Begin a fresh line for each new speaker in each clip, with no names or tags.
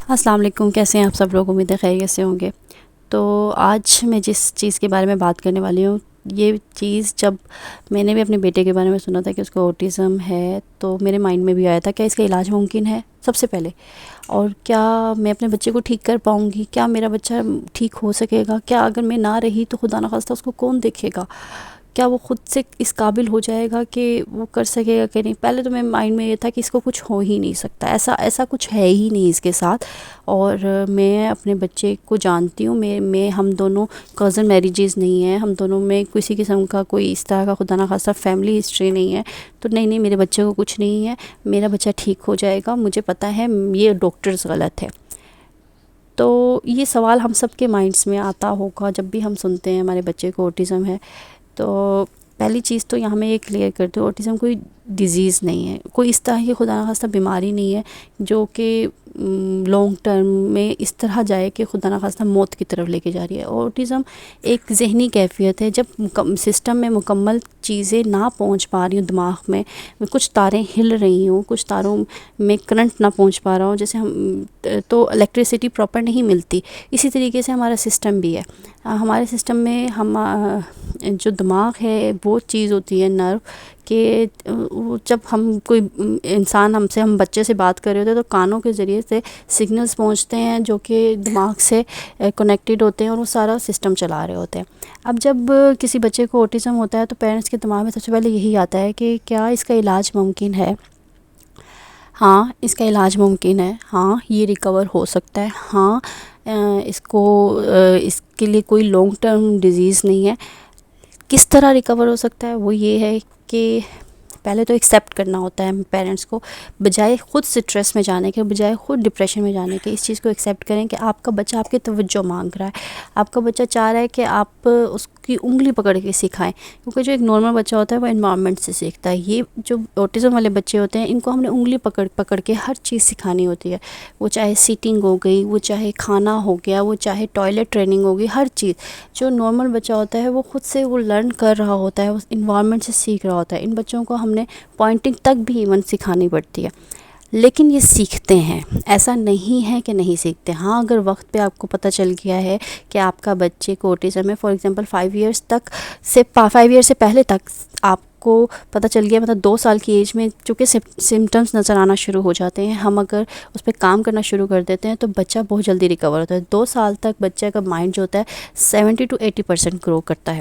السلام علیکم، کیسے ہیں آپ سب لوگ؟ امید ہے خیریت سے ہوں گے۔ تو آج میں جس چیز کے بارے میں بات کرنے والی ہوں، یہ چیز جب میں نے بھی اپنے بیٹے کے بارے میں سنا تھا کہ اس کو اوٹیزم ہے، تو میرے مائنڈ میں بھی آیا تھا کیا اس کا علاج ممکن ہے سب سے پہلے، اور کیا میں اپنے بچے کو ٹھیک کر پاؤں گی؟ کیا میرا بچہ ٹھیک ہو سکے گا؟ کیا اگر میں نہ رہی تو خدا نخواستہ اس کو کون دیکھے گا؟ کیا وہ خود سے اس قابل ہو جائے گا کہ وہ کر سکے گا کہ نہیں؟ پہلے تو میرے مائنڈ میں یہ تھا کہ اس کو کچھ ہو ہی نہیں سکتا، ایسا کچھ ہے ہی نہیں اس کے ساتھ۔ اور میں اپنے بچے کو جانتی ہوں، میں ہم دونوں کزن میریجز نہیں ہیں، ہم دونوں میں کسی قسم کا کوئی اس طرح کا خدا نخواستہ فیملی ہسٹری نہیں ہے، تو نہیں میرے بچے کو کچھ نہیں ہے، میرا بچہ ٹھیک ہو جائے گا، مجھے پتہ ہے یہ ڈاکٹرز غلط ہے۔ تو یہ سوال ہم سب کے مائنڈس میں آتا ہوگا جب بھی ہم سنتے ہیں ہمارے بچے کو اوٹیزم ہے۔ تو پہلی چیز تو یہاں میں یہ کلیئر کرتی ہوں، اوٹیزم کوئی ڈیزیز نہیں ہے، کوئی اس طرح کی خدا نخواستہ بیماری نہیں ہے جو کہ لانگ ٹرم میں اس طرح جائے کہ خدا نخواستہ موت کی طرف لے کے جا رہی ہے۔ اوٹیزم ایک ذہنی کیفیت ہے، جب سسٹم میں مکمل چیزیں نہ پہنچ پا رہی ہوں، دماغ میں کچھ تاریں ہل رہی ہوں، کچھ تاروں میں کرنٹ نہ پہنچ پا رہا ہوں، جیسے ہم تو الیکٹریسٹی پراپر نہیں ملتی، اسی طریقے سے ہمارا سسٹم بھی ہے۔ ہمارے سسٹم میں ہم جو دماغ ہے وہ چیز ہوتی ہے نرو، کہ جب ہم کوئی انسان ہم بچے سے بات کر رہے ہوتے ہیں تو کانوں کے ذریعے سے سگنلز پہنچتے ہیں جو کہ دماغ سے کنیکٹڈ ہوتے ہیں، اور وہ سارا سسٹم چلا رہے ہوتے ہیں۔ اب جب کسی بچے کو اوٹیزم ہوتا ہے تو پیرنٹس کے دماغ میں سب سے پہلے یہی آتا ہے کہ کیا اس کا علاج ممکن ہے؟ ہاں، اس کا علاج ممکن ہے، ہاں یہ ریکور ہو سکتا ہے، ہاں اس کے لیے کوئی لانگ ٹرم ڈیزیز نہیں ہے۔ کس طرح ریکور ہو سکتا ہے؟ وہ یہ ہے کہ پہلے تو ایکسیپٹ کرنا ہوتا ہے پیرنٹس کو، بجائے خود سٹریس میں جانے کے، بجائے خود ڈپریشن میں جانے کے، اس چیز کو ایکسیپٹ کریں کہ آپ کا بچہ آپ کی توجہ مانگ رہا ہے، آپ کا بچہ چاہ رہا ہے کہ آپ اس کی انگلی پکڑ کے سکھائیں، کیونکہ جو ایک نارمل بچہ ہوتا ہے وہ انوائرمنٹ سے سیکھتا ہے۔ یہ جو اوٹیزم والے بچے ہوتے ہیں ان کو ہم نے انگلی پکڑ کے ہر چیز سکھانی ہوتی ہے، وہ چاہے سیٹنگ ہو گئی، وہ چاہے کھانا ہو گیا، وہ چاہے ٹوائلٹ ٹریننگ ہوگی، ہر چیز جو نارمل بچہ ہوتا ہے وہ خود سے وہ لرن کر رہا ہوتا ہے، وہ انوائرمنٹ سے سیکھ رہا ہوتا ہے۔ ان بچوں کو ہم نے پوائنٹنگ تک بھی ایون سکھانی پڑتی ہے، لیکن یہ سیکھتے ہیں، ایسا نہیں ہے کہ نہیں سیکھتے۔ ہاں، اگر وقت پہ آپ کو پتہ چل گیا ہے کہ آپ کا بچے کو اوٹیزم ہے، فار ایگزامپل 5 ایئر سے پہلے تک آپ کو پتہ چل گیا، مطلب 2 سال کی ایج میں چونکہ سمٹمز نظر آنا شروع ہو جاتے ہیں، ہم اگر اس پہ کام کرنا شروع کر دیتے ہیں تو بچہ بہت جلدی ریکور ہوتا ہے۔ 2 سال تک بچے کا مائنڈ جو ہوتا ہے 70 to 80% گرو کرتا ہے،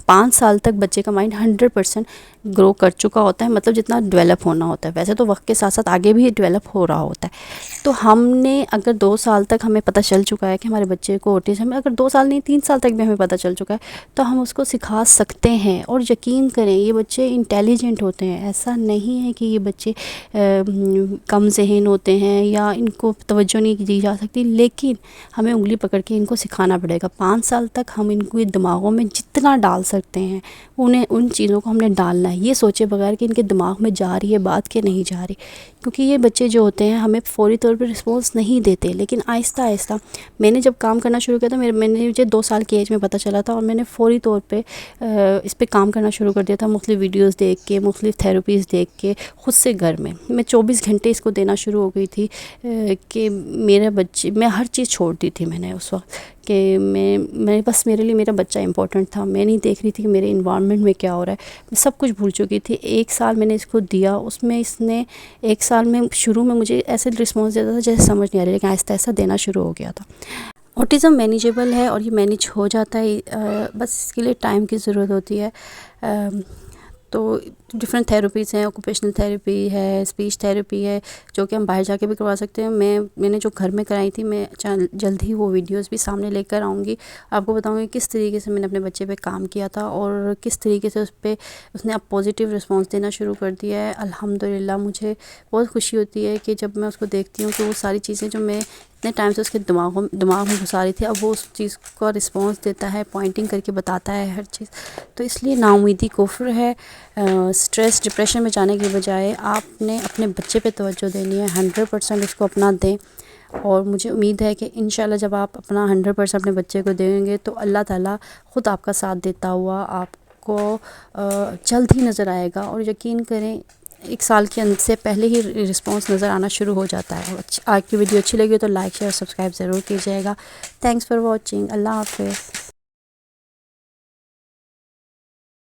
5 سال تک بچے کا مائنڈ 100% گرو کر چکا ہوتا ہے، مطلب جتنا ڈیولپ ہونا ہوتا ہے، ویسے تو وقت کے ساتھ ساتھ آگے بھی ڈیولپ ہو رہا ہوتا ہے۔ تو ہم نے اگر 2 سال تک ہمیں پتہ چل چکا ہے کہ ہمارے بچے کو اوٹیزم ہے، اگر 2 سال نہیں 3 سال تک بھی ہمیں پتہ چل چکا ہے تو ہم اس کو سکھا سکتے ہیں۔ اور یقین کریں یہ بچے انٹیلیجنٹ ہوتے ہیں، ایسا نہیں ہے کہ یہ بچے کم ذہن ہوتے ہیں یا ان کو توجہ نہیں دی جا سکتی، لیکن ہمیں انگلی پکڑ کے ان کو سکھانا پڑے گا۔ 5 سال تک ہم ان کو دماغوں میں جتنا ڈال سکتے ہیں انہیں ان چیزوں کو ہم نے ڈالنا ہے، یہ سوچے بغیر کہ ان کے دماغ میں جا رہی ہے بات کہ نہیں جا رہی، کیونکہ یہ بچے جو ہوتے ہیں ہمیں فوری طور پہ رسپانس نہیں دیتے، لیکن آہستہ آہستہ میں نے جب کام کرنا شروع کیا تھا، مجھے 2 سال کی ایج میں پتہ چلا تھا، اور میں نے فوری طور پہ اس پہ کام کرنا شروع کر دیا تھا، مختلف ویڈیوز دیکھ کے، مختلف تھیراپیز دیکھ کے، خود سے گھر میں 24 گھنٹے اس کو دینا شروع ہو گئی تھی کہ میرے بچے، میں ہر چیز چھوڑ دی تھی میں نے اس وقت، کہ میں بس میرے لیے میرا بچہ امپورٹنٹ تھا، میں نہیں دیکھ رہی تھی کہ میرے انوائرمنٹ میں کیا ہو رہا ہے، میں سب کچھ بھول چکی تھی۔ 1 سال میں نے اس کو دیا، اس میں اس نے 1 سال میں شروع میں مجھے ایسے رسپانس دیتا تھا جیسے سمجھ نہیں آ رہی، لیکن آہستہ آہستہ دینا شروع ہو گیا تھا۔ اوٹیزم مینیجیبل ہے اور یہ مینیج ہو جاتا ہے، بس اس کے لیے ٹائم کی ضرورت ہوتی ہے۔ تو ڈفرینٹ تھیراپیز ہیں، آکوپیشنل تھیراپی ہے، اسپیچ تھیراپی ہے، جو کہ ہم باہر جا کے بھی کروا سکتے ہیں۔ میں نے جو گھر میں کرائی تھی، میں جلد ہی وہ ویڈیوز بھی سامنے لے کر آؤں گی، آپ کو بتاؤں گی کس طریقے سے میں نے اپنے بچے پہ کام کیا تھا اور کس طریقے سے اس نے اب پازیٹیو رسپانس دینا شروع کر دیا ہے۔ الحمدللہ مجھے بہت خوشی ہوتی ہے کہ جب میں اس کو دیکھتی ہوں کہ وہ ساری چیزیں جو میں اتنے ٹائم سے اس کے دماغ میں گھسا رہی تھی، اب وہ اس چیز کا رسپانس دیتا ہے، پوائنٹنگ کر کے بتاتا ہے ہر چیز۔ تو اس لیے نا امیدی کفر ہے۔ سٹریس ڈپریشن میں جانے کی بجائے آپ نے اپنے بچے پہ توجہ دینی ہے، 100% اس کو اپنا دیں، اور مجھے امید ہے کہ انشاءاللہ جب آپ اپنا 100% اپنے بچے کو دیں گے تو اللہ تعالیٰ خود آپ کا ساتھ دیتا ہوا آپ کو جلد ہی نظر آئے گا۔ اور یقین کریں 1 سال کے اندر سے پہلے ہی رسپانس نظر آنا شروع ہو جاتا ہے. آج کی ویڈیو اچھی لگی تو لائک شیئر سبسکرائب ضرور کیجیے گا. Thanks for watching. اللہ حافظ.